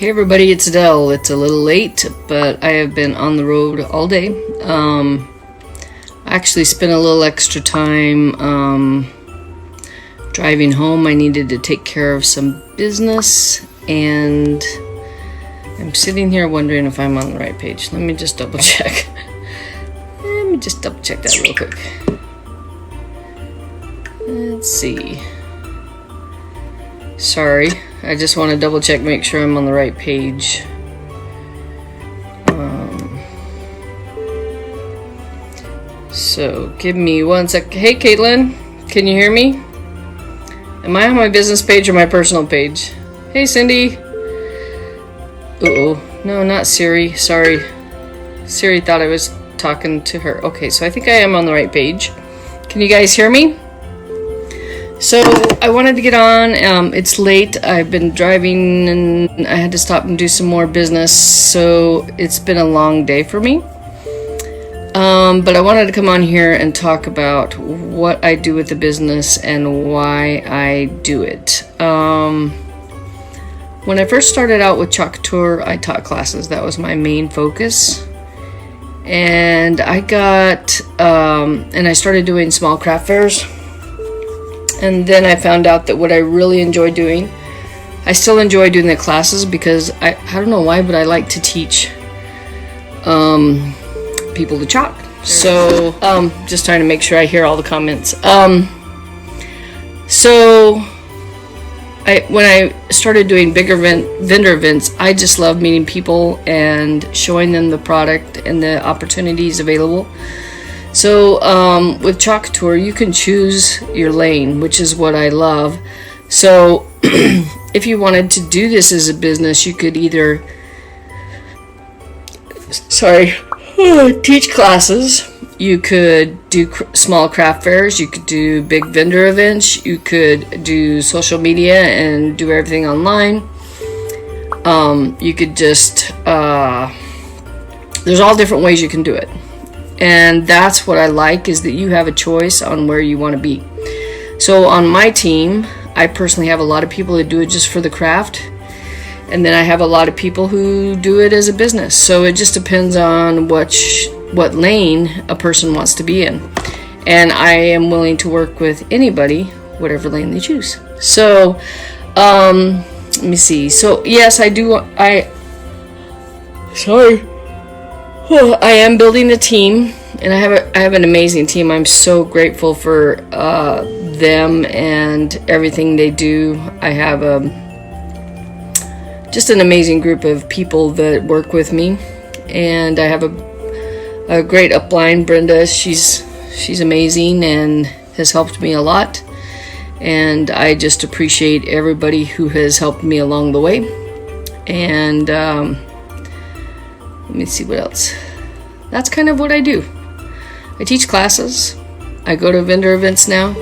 Hey everybody, it's Adele. It's a little late, but I have been on the road all day. I actually spent a little extra time driving home. I needed to take care of some business, and I'm sitting here wondering if I'm on the right page. Let me just double check. Let me just double check that real quick. Let's see. Sorry, I just want to double check, make sure I'm on the right page. So give me one sec. Hey Caitlin, can you hear me? Am I on my business page or my personal page? Hey Cindy. Uh-oh, no, not Siri, sorry. Siri thought I was talking to her. Okay, so I think I am on the right page. Can you guys hear me? So I wanted to get on. It's late. I've been driving and I had to stop and do some more business, so it's been a long day for me. But I wanted to come on here and talk about what I do with the business and why I do it. When I first started out with Chalk Couture, I taught classes. That was my main focus. And I got, and I started doing small craft fairs. And then I found out that what I really enjoy doing, I still enjoy doing the classes because I don't know why, but I like to teach people to chalk. So just trying to make sure I hear all the comments. So when I started doing bigger vendor events, I just love meeting people and showing them the product and the opportunities available. So with Chalk Couture, you can choose your lane, which is what I love. So if you wanted to do this as a business, you could either, teach classes, you could do small craft fairs, you could do big vendor events, you could do social media and do everything online. You could just, there's all different ways you can do it. And that's what I like, is that you have a choice on where you want to be. So on my team, I personally have a lot of people that do it just for the craft. And then I have a lot of people who do it as a business. So it just depends on what lane a person wants to be in. And I am willing to work with anybody, whatever lane they choose. So, let me see. So yes, I am building a team, and I have an amazing team. I'm so grateful for them and everything they do. I have just an amazing group of people that work with me, and I have a great upline, Brenda. She's amazing and has helped me a lot, and I just appreciate everybody who has helped me along the way. And let me see what else. That's kind of what I do. I teach classes. I go to vendor events now.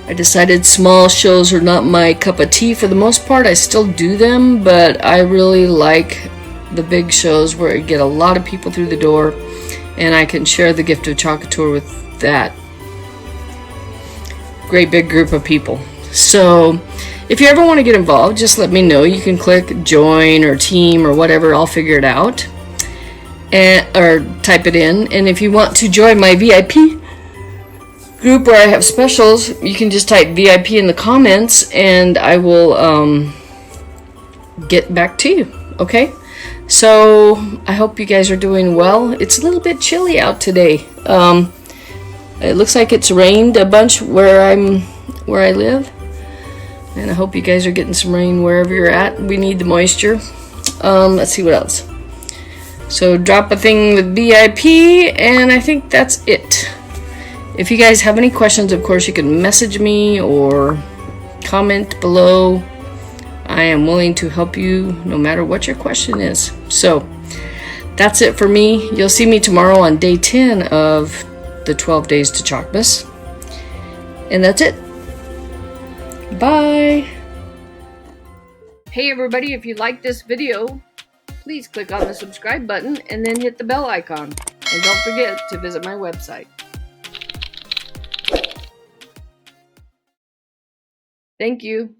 I decided small shows are not my cup of tea for the most part. I still do them, but I really like the big shows where I get a lot of people through the door, and I can share the gift of Chalk Couture with that great big group of people. So if you ever want to get involved, just let me know. You can click join or team or whatever. I'll figure it out, or type it in. And if you want to join my VIP group where I have specials, you can just type VIP in the comments and I will get back to you. Okay? So I hope you guys are doing well. It's a little bit chilly out today. It looks like it's rained a bunch where I live. And I hope you guys are getting some rain wherever you're at. We need the moisture. Let's see what else. So drop a thing with VIP, and I think that's it. If you guys have any questions, of course, you can message me or comment below. I am willing to help you no matter what your question is. So that's it for me. You'll see me tomorrow on day 10 of the 12 Days to Chalkmas. And that's it. Bye. Hey everybody, if you like this video, please click on the subscribe button and then hit the bell icon. And don't forget to visit my website. Thank you.